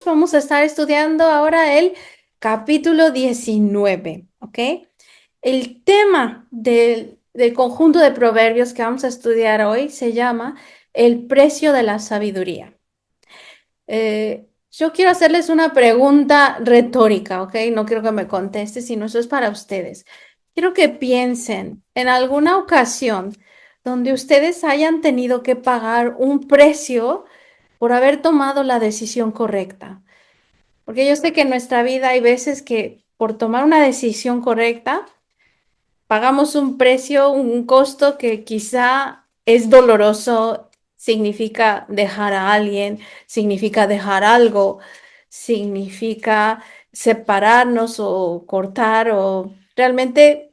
Vamos a estar estudiando ahora el capítulo 19, ¿ok? El tema del conjunto de proverbios que vamos a estudiar hoy se llama el precio de la sabiduría. Yo quiero hacerles una pregunta retórica, ¿ok? No quiero que me conteste, sino eso es para ustedes. Quiero que piensen en alguna ocasión donde ustedes hayan tenido que pagar un precio por haber tomado la decisión correcta. Porque yo sé que en nuestra vida hay veces que por tomar una decisión correcta pagamos un precio, un costo que quizá es doloroso, significa dejar a alguien, significa dejar algo, significa separarnos o cortar o realmente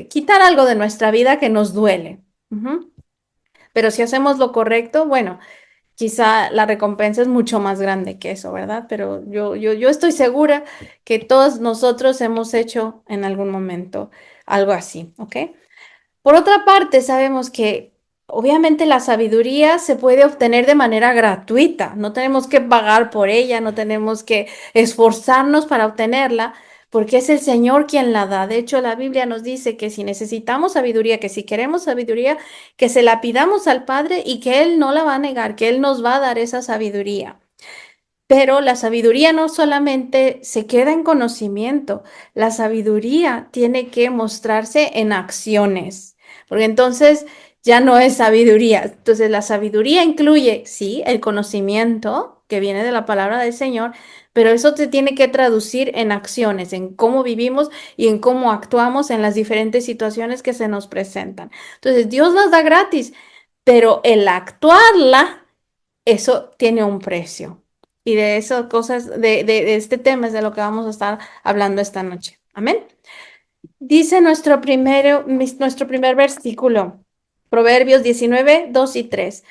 quitar algo de nuestra vida que nos duele. Ujú. Pero si hacemos lo correcto, bueno. Quizá la recompensa es mucho más grande que eso, ¿verdad? Pero yo estoy segura que todos nosotros hemos hecho en algún momento algo así, ¿ok? Por otra parte, sabemos que obviamente la sabiduría se puede obtener de manera gratuita. No tenemos que pagar por ella, no tenemos que esforzarnos para obtenerla, porque es el Señor quien la da. De hecho, la Biblia nos dice que si necesitamos sabiduría, que si queremos sabiduría, que se la pidamos al Padre y que Él no la va a negar, que Él nos va a dar esa sabiduría. Pero la sabiduría no solamente se queda en conocimiento, la sabiduría tiene que mostrarse en acciones, porque entonces ya no es sabiduría. Entonces la sabiduría incluye, sí, el conocimiento que viene de la palabra del Señor, pero eso se tiene que traducir en acciones, en cómo vivimos y en cómo actuamos en las diferentes situaciones que se nos presentan. Entonces Dios nos da gratis, pero el actuarla eso tiene un precio. Y de esas cosas, de este tema es de lo que vamos a estar hablando esta noche. Amén. Dice nuestro primer versículo, Proverbios 19, 2 y 3.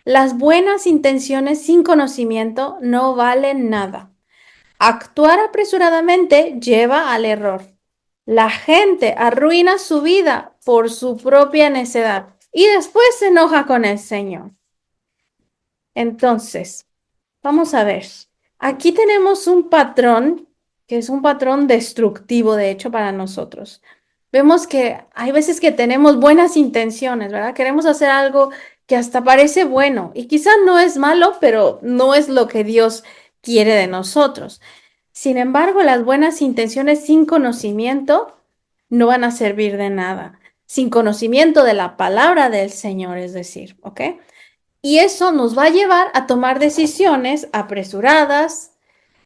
Las buenas intenciones sin conocimiento no valen nada. Actuar apresuradamente lleva al error. La gente arruina su vida por su propia necedad y después se enoja con el Señor. Entonces, vamos a ver. Aquí tenemos un patrón que es un patrón destructivo, de hecho, para nosotros. Vemos que hay veces que tenemos buenas intenciones, ¿verdad? Queremos hacer algo que hasta parece bueno y quizás no es malo, pero no es lo que Dios quiere de nosotros. Sin embargo, las buenas intenciones sin conocimiento no van a servir de nada. Sin conocimiento de la palabra del Señor, es decir, ¿ok? Y eso nos va a llevar a tomar decisiones apresuradas,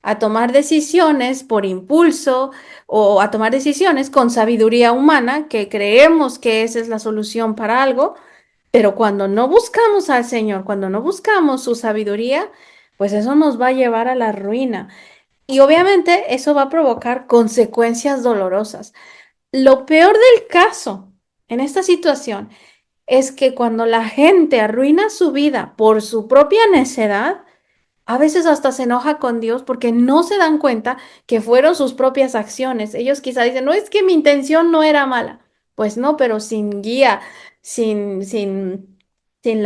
a tomar decisiones por impulso o a tomar decisiones con sabiduría humana, que creemos que esa es la solución para algo, pero cuando no buscamos al Señor, cuando no buscamos su sabiduría, pues eso nos va a llevar a la ruina. Y obviamente eso va a provocar consecuencias dolorosas. Lo peor del caso en esta situación es que cuando la gente arruina su vida por su propia necedad, a veces hasta se enoja con Dios porque no se dan cuenta que fueron sus propias acciones. Ellos quizá dicen, no es que mi intención no era mala. Pues no, pero sin guía, sin, sin, sin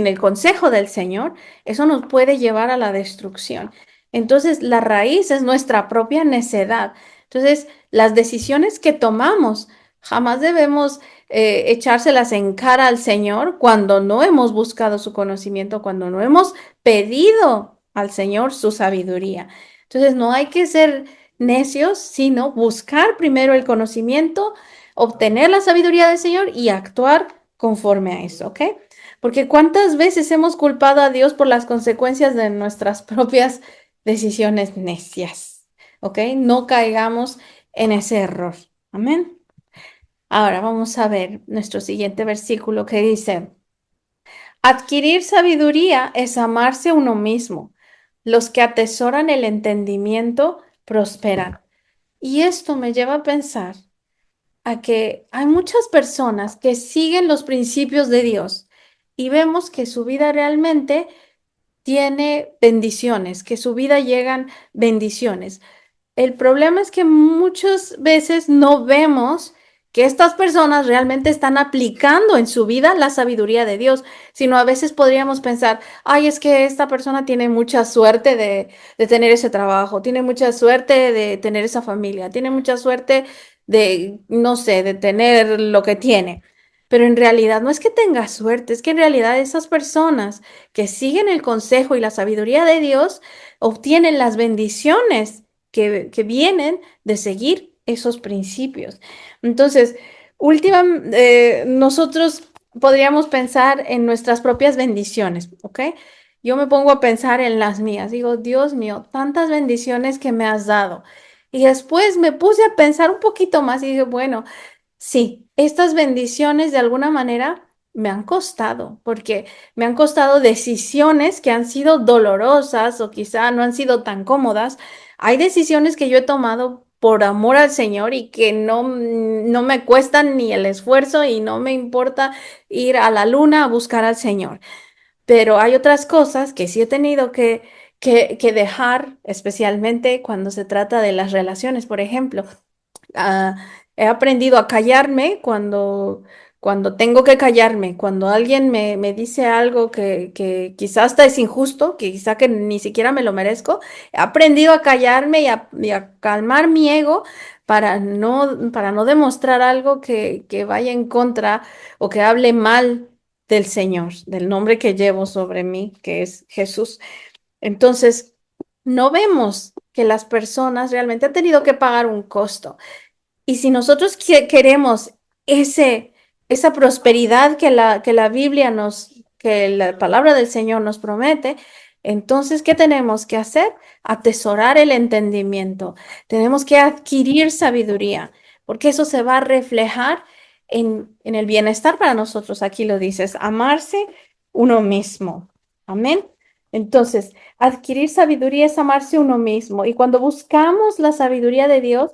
el consejo del Señor, eso nos puede llevar a la destrucción. Entonces, la raíz es nuestra propia necedad. Entonces, las decisiones que tomamos jamás debemos echárselas en cara al Señor cuando no hemos buscado su conocimiento, cuando no hemos pedido al Señor su sabiduría. Entonces, no hay que ser necios, sino buscar primero el conocimiento, obtener la sabiduría del Señor y actuar conforme a eso, ¿ok? Porque cuántas veces hemos culpado a Dios por las consecuencias de nuestras propias decisiones necias, ¿ok? No caigamos en ese error. Amén. Ahora vamos a ver nuestro siguiente versículo que dice, adquirir sabiduría es amarse a uno mismo. Los que atesoran el entendimiento prosperan. Y esto me lleva a pensar a que hay muchas personas que siguen los principios de Dios y vemos que su vida realmente tiene bendiciones, que su vida llegan bendiciones. El problema es que muchas veces no vemos que estas personas realmente están aplicando en su vida la sabiduría de Dios, sino a veces podríamos pensar, ay, es que esta persona tiene mucha suerte de tener ese trabajo, tiene mucha suerte de tener esa familia, tiene mucha suerte de, no sé, de tener lo que tiene. Pero en realidad no es que tenga suerte, es que en realidad esas personas que siguen el consejo y la sabiduría de Dios obtienen las bendiciones que vienen de seguir esos principios. Entonces, nosotros podríamos pensar en nuestras propias bendiciones, ¿ok? Yo me pongo a pensar en las mías. Digo, Dios mío, tantas bendiciones que me has dado. Y después me puse a pensar un poquito más y dije, bueno, sí, estas bendiciones de alguna manera me han costado, porque me han costado decisiones que han sido dolorosas o quizá no han sido tan cómodas. Hay decisiones que yo he tomado por amor al Señor y que no me cuestan ni el esfuerzo y no me importa ir a la luna a buscar al Señor. Pero hay otras cosas que sí he tenido que dejar, especialmente cuando se trata de las relaciones, por ejemplo. Ah, he aprendido a callarme cuando tengo que callarme, cuando alguien me dice algo que quizás hasta es injusto, que quizá que ni siquiera me lo merezco, he aprendido a callarme y a calmar mi ego para no demostrar algo que vaya en contra o que hable mal del Señor, del nombre que llevo sobre mí, que es Jesús. Entonces, no vemos que las personas realmente han tenido que pagar un costo. Y si nosotros queremos ese, esa prosperidad que la Biblia que la palabra del Señor nos promete, entonces, ¿qué tenemos que hacer? Atesorar el entendimiento. Tenemos que adquirir sabiduría, porque eso se va a reflejar en el bienestar para nosotros. Aquí lo dices, amarse uno mismo. Amén. Entonces, adquirir sabiduría es amarse uno mismo. Y cuando buscamos la sabiduría de Dios,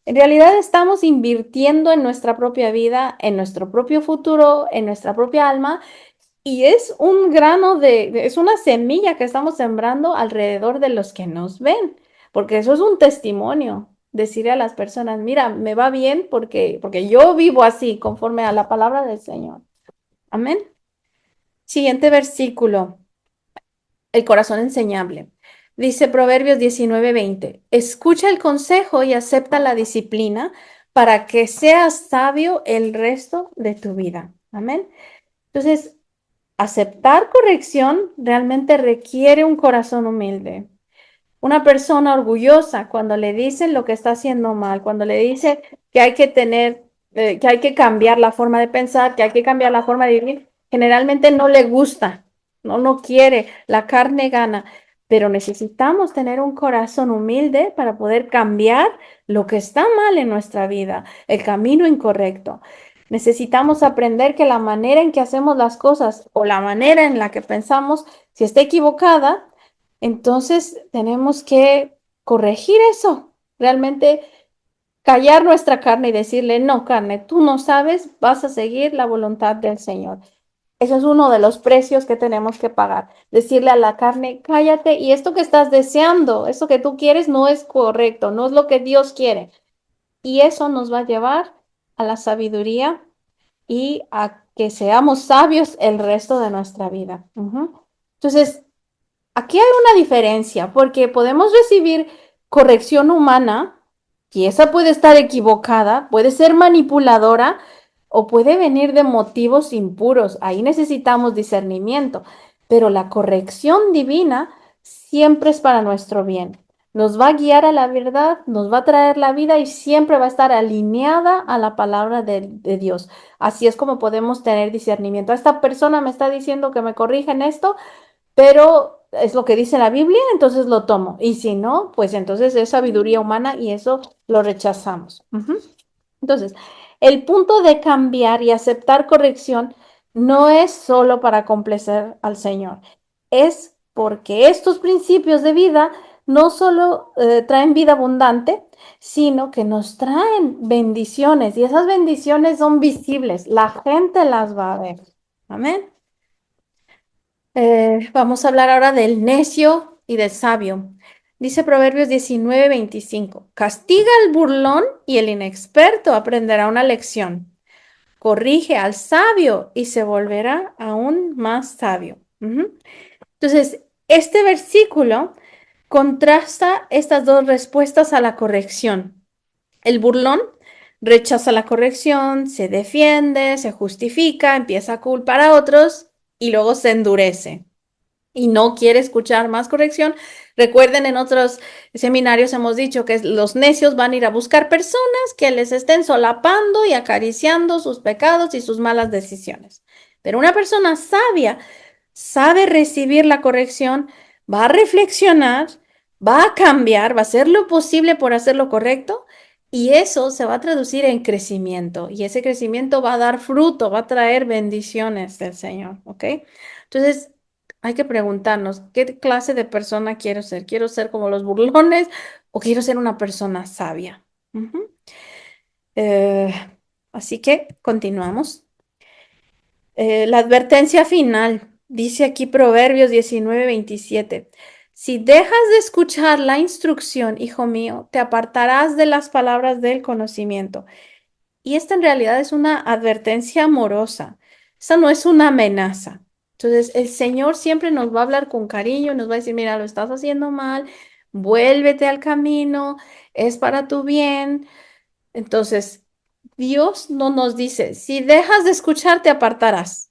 en realidad estamos invirtiendo en nuestra propia vida, en nuestro propio futuro, en nuestra propia alma, y es un grano es una semilla que estamos sembrando alrededor de los que nos ven, porque eso es un testimonio, decirle a las personas, mira, me va bien porque yo vivo así, conforme a la palabra del Señor. Amén. Siguiente versículo. El corazón enseñable. Dice Proverbios 19:20, escucha el consejo y acepta la disciplina para que seas sabio el resto de tu vida. Amén. Entonces, aceptar corrección realmente requiere un corazón humilde. Una persona orgullosa cuando le dicen lo que está haciendo mal, cuando le dice que hay que que hay que cambiar la forma de pensar, que hay que cambiar la forma de vivir, generalmente no le gusta, no quiere, la carne gana, pero necesitamos tener un corazón humilde para poder cambiar lo que está mal en nuestra vida, el camino incorrecto. Necesitamos aprender que la manera en que hacemos las cosas o la manera en la que pensamos, si está equivocada, entonces tenemos que corregir eso, realmente callar nuestra carne y decirle, no, carne, tú no sabes, vas a seguir la voluntad del Señor. Eso es uno de los precios que tenemos que pagar. Decirle a la carne, cállate y esto que estás deseando, esto que tú quieres no es correcto, no es lo que Dios quiere. Y eso nos va a llevar a la sabiduría y a que seamos sabios el resto de nuestra vida. Ujú. Entonces, aquí hay una diferencia, porque podemos recibir corrección humana, y esa puede estar equivocada, puede ser manipuladora o puede venir de motivos impuros. Ahí necesitamos discernimiento, pero la corrección divina siempre es para nuestro bien. Nos va a guiar a la verdad, nos va a traer la vida y siempre va a estar alineada a la palabra de Dios. Así es como podemos tener discernimiento. Esta persona me está diciendo que me corrigen esto, pero es lo que dice la Biblia, entonces lo tomo. Y si no, pues entonces es sabiduría humana y eso lo rechazamos. Ujú. Entonces, el punto de cambiar y aceptar corrección no es solo para complacer al Señor, es porque estos principios de vida no solo traen vida abundante, sino que nos traen bendiciones y esas bendiciones son visibles, la gente las va a ver. Amén. Vamos a hablar ahora del necio y del sabio. Dice Proverbios 19:25, castiga al burlón y el inexperto aprenderá una lección. Corrige al sabio y se volverá aún más sabio. Entonces, este versículo contrasta estas dos respuestas a la corrección. El burlón rechaza la corrección, se defiende, se justifica, empieza a culpar a otros y luego se endurece y no quiere escuchar más corrección. Recuerden, en otros seminarios hemos dicho que los necios van a ir a buscar personas que les estén solapando y acariciando sus pecados y sus malas decisiones. Pero una persona sabia sabe recibir la corrección, va a reflexionar, va a cambiar, va a hacer lo posible por hacer lo correcto y eso se va a traducir en crecimiento y ese crecimiento va a dar fruto, va a traer bendiciones del Señor, ¿ok? Entonces, hay que preguntarnos, ¿qué clase de persona quiero ser? ¿Quiero ser como los burlones o quiero ser una persona sabia? Ujú. Eh, Así que continuamos. La advertencia final, dice aquí Proverbios 19:27. Si dejas de escuchar la instrucción, hijo mío, te apartarás de las palabras del conocimiento. Y esta en realidad es una advertencia amorosa. Esta no es una amenaza. Entonces, el Señor siempre nos va a hablar con cariño, nos va a decir, mira, lo estás haciendo mal, vuélvete al camino, es para tu bien. Entonces, Dios no nos dice, si dejas de escuchar, te apartarás.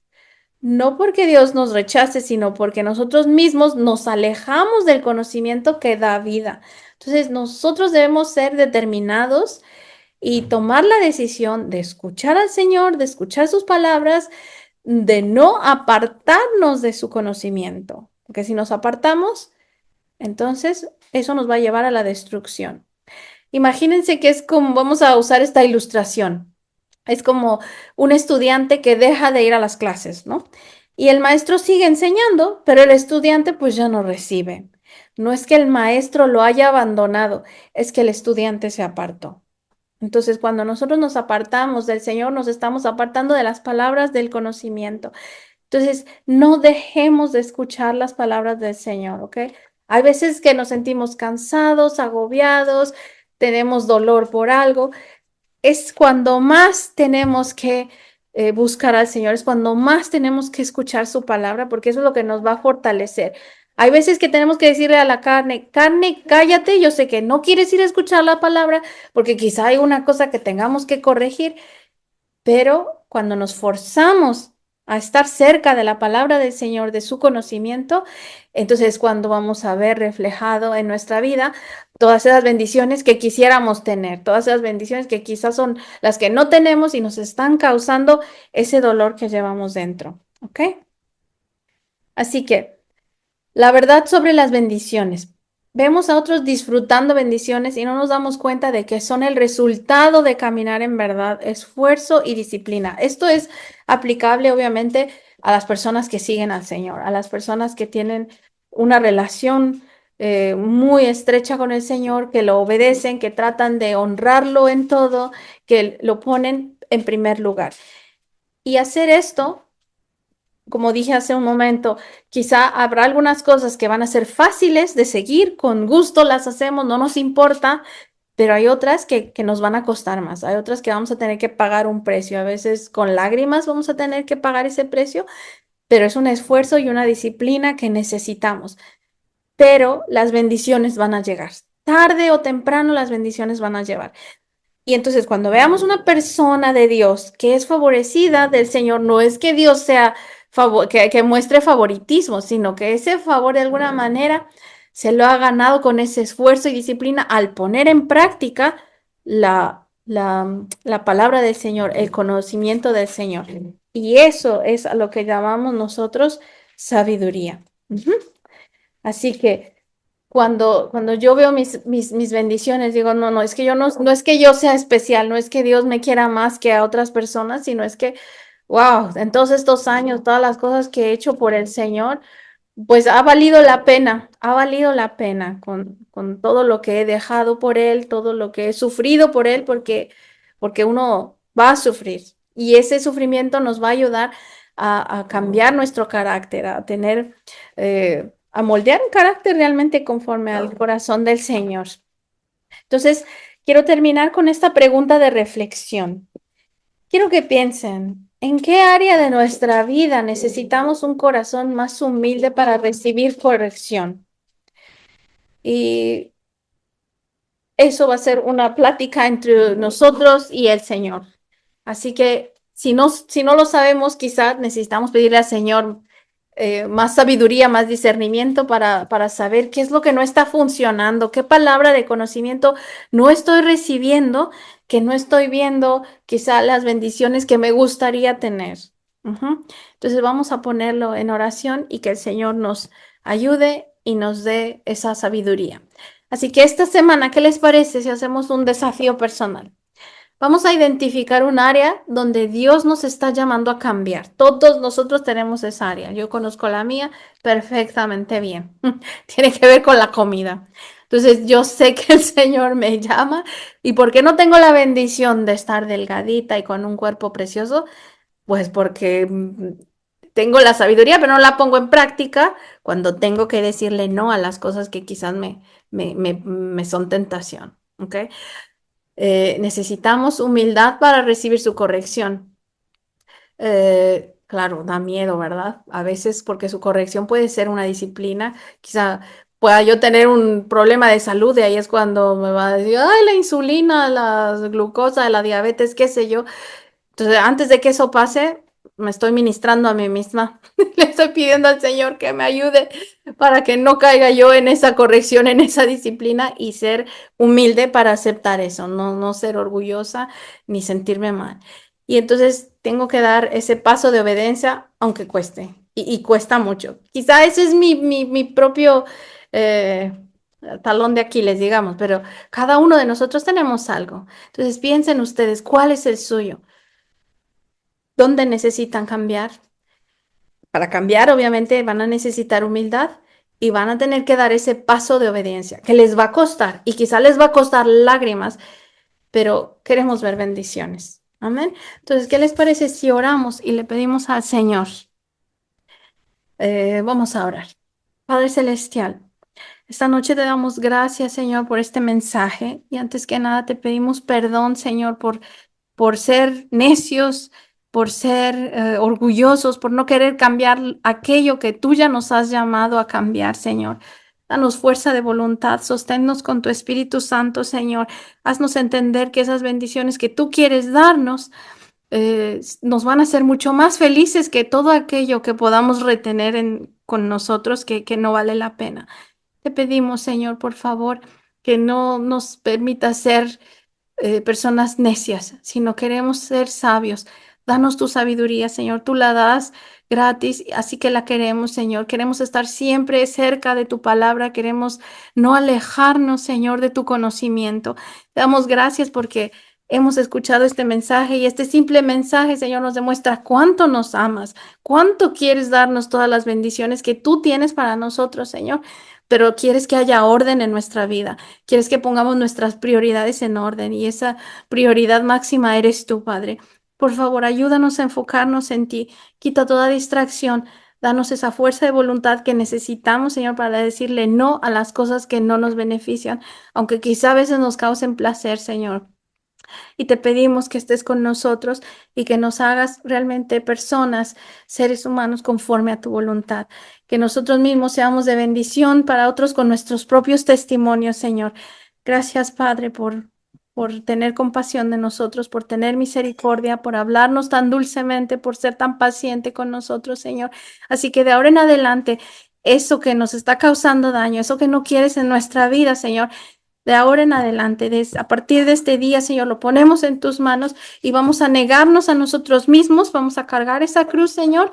No porque Dios nos rechace, sino porque nosotros mismos nos alejamos del conocimiento que da vida. Entonces, nosotros debemos ser determinados y tomar la decisión de escuchar al Señor, de escuchar sus palabras, de no apartarnos de su conocimiento. Porque si nos apartamos, entonces eso nos va a llevar a la destrucción. Imagínense que es como, vamos a usar esta ilustración. Es como un estudiante que deja de ir a las clases, ¿no? Y el maestro sigue enseñando, pero el estudiante pues ya no recibe. No es que el maestro lo haya abandonado, es que el estudiante se apartó. Entonces, cuando nosotros nos apartamos del Señor, nos estamos apartando de las palabras del conocimiento. Entonces, no dejemos de escuchar las palabras del Señor, ¿ok? Hay veces que nos sentimos cansados, agobiados, tenemos dolor por algo, es cuando más tenemos que buscar al Señor, es cuando más tenemos que escuchar su palabra, porque eso es lo que nos va a fortalecer. Hay veces que tenemos que decirle a la carne, carne, cállate, yo sé que no quieres ir a escuchar la palabra, porque quizá hay una cosa que tengamos que corregir, pero cuando nos forzamos a estar cerca de la palabra del Señor, de su conocimiento, entonces es cuando vamos a ver reflejado en nuestra vida todas esas bendiciones que quisiéramos tener, todas esas bendiciones que quizás son las que no tenemos y nos están causando ese dolor que llevamos dentro. ¿Ok? Así que la verdad sobre las bendiciones. Vemos a otros disfrutando bendiciones y no nos damos cuenta de que son el resultado de caminar en verdad, esfuerzo y disciplina. Esto es aplicable obviamente a las personas que siguen al Señor, a las personas que tienen una relación muy estrecha con el Señor, que lo obedecen, que tratan de honrarlo en todo, que lo ponen en primer lugar. Y hacer esto, como dije hace un momento, quizá habrá algunas cosas que van a ser fáciles de seguir, con gusto las hacemos, no nos importa, pero hay otras que nos van a costar más, hay otras que vamos a tener que pagar un precio, a veces con lágrimas vamos a tener que pagar ese precio, pero es un esfuerzo y una disciplina que necesitamos, pero las bendiciones van a llegar. Tarde o temprano las bendiciones van a llegar. Y entonces cuando veamos una persona de Dios que es favorecida del Señor, no es que Dios sea que muestre favoritismo, sino que ese favor de alguna manera se lo ha ganado con ese esfuerzo y disciplina al poner en práctica la palabra del Señor, el conocimiento del Señor. Y eso es a lo que llamamos nosotros sabiduría. Ujú. Así que cuando yo veo mis bendiciones, digo, no, no, es que yo no es que yo sea especial, no es que Dios me quiera más que a otras personas, sino es que, wow, en todos estos años, todas las cosas que he hecho por el Señor, pues ha valido la pena con todo lo que he dejado por Él, todo lo que he sufrido por Él, porque uno va a sufrir y ese sufrimiento nos va a ayudar a cambiar nuestro carácter, a tener, a moldear un carácter realmente conforme al corazón del Señor. Entonces, quiero terminar con esta pregunta de reflexión. Quiero que piensen, ¿en qué área de nuestra vida necesitamos un corazón más humilde para recibir corrección? Y eso va a ser una plática entre nosotros y el Señor. Así que si no lo sabemos, quizás necesitamos pedirle al Señor más sabiduría, más discernimiento para saber qué es lo que no está funcionando, qué palabra de conocimiento no estoy recibiendo, que no estoy viendo quizá las bendiciones que me gustaría tener. Ujú. Entonces vamos a ponerlo en oración y que el Señor nos ayude y nos dé esa sabiduría. Así que esta semana, ¿qué les parece si hacemos un desafío personal? Vamos a identificar un área donde Dios nos está llamando a cambiar. Todos nosotros tenemos esa área. Yo conozco la mía perfectamente bien. Tiene que ver con la comida. Entonces yo sé que el Señor me llama y ¿por qué no tengo la bendición de estar delgadita y con un cuerpo precioso? Pues porque tengo la sabiduría, pero no la pongo en práctica cuando tengo que decirle no a las cosas que quizás me son tentación. ¿Ok? Necesitamos humildad para recibir su corrección. Claro, da miedo, ¿verdad? A veces porque su corrección puede ser una disciplina. Quizá pueda yo tener un problema de salud y ahí es cuando me va a decir, ay, la insulina, la glucosa, la diabetes, qué sé yo. Entonces, antes de que eso pase, me estoy ministrando a mí misma. Le estoy pidiendo al Señor que me ayude para que no caiga yo en esa corrección, en esa disciplina y ser humilde para aceptar eso, no ser orgullosa ni sentirme mal. Y entonces tengo que dar ese paso de obediencia, aunque cueste, y cuesta mucho. Quizá ese es mi propio eh, talón de Aquiles, digamos, pero cada uno de nosotros tenemos algo. Entonces piensen ustedes, ¿cuál es el suyo? ¿Dónde necesitan cambiar? Para cambiar, obviamente, van a necesitar humildad y van a tener que dar ese paso de obediencia, que les va a costar y quizá les va a costar lágrimas, pero queremos ver bendiciones. Amén. Entonces, ¿qué les parece si oramos y le pedimos al Señor? Vamos a orar. Padre Celestial, esta noche te damos gracias, Señor, por este mensaje y antes que nada te pedimos perdón, Señor, por ser necios, por ser orgullosos, por no querer cambiar aquello que tú ya nos has llamado a cambiar, Señor. Danos fuerza de voluntad, sosténnos con tu Espíritu Santo, Señor. Haznos entender que esas bendiciones que tú quieres darnos nos van a hacer mucho más felices que todo aquello que podamos retener con nosotros que no vale la pena. Te pedimos, Señor, por favor, que no nos permita ser personas necias, sino queremos ser sabios. Danos tu sabiduría, Señor. Tú la das gratis, así que la queremos, Señor. Queremos estar siempre cerca de tu palabra. Queremos no alejarnos, Señor, de tu conocimiento. Te damos gracias porque hemos escuchado este mensaje y este simple mensaje, Señor, nos demuestra cuánto nos amas, cuánto quieres darnos todas las bendiciones que tú tienes para nosotros, Señor. Pero quieres que haya orden en nuestra vida. Quieres que pongamos nuestras prioridades en orden y esa prioridad máxima eres tú, Padre. Por favor, ayúdanos a enfocarnos en ti. Quita toda distracción. Danos esa fuerza de voluntad que necesitamos, Señor, para decirle no a las cosas que no nos benefician, aunque quizá a veces nos causen placer, Señor. Y te pedimos que estés con nosotros y que nos hagas realmente personas, seres humanos conforme a tu voluntad. Que nosotros mismos seamos de bendición para otros con nuestros propios testimonios, Señor. Gracias, Padre, por tener compasión de nosotros, por tener misericordia, por hablarnos tan dulcemente, por ser tan paciente con nosotros, Señor. Así que de ahora en adelante, eso que nos está causando daño, eso que no quieres en nuestra vida, Señor, de ahora en adelante, a partir de este día, Señor, lo ponemos en tus manos y vamos a negarnos a nosotros mismos, vamos a cargar esa cruz, Señor,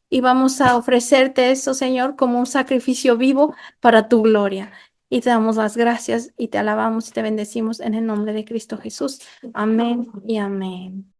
y vamos a ofrecerte eso, Señor, como un sacrificio vivo para tu gloria. Y te damos las gracias y te alabamos y te bendecimos en el nombre de Cristo Jesús. Amén y amén.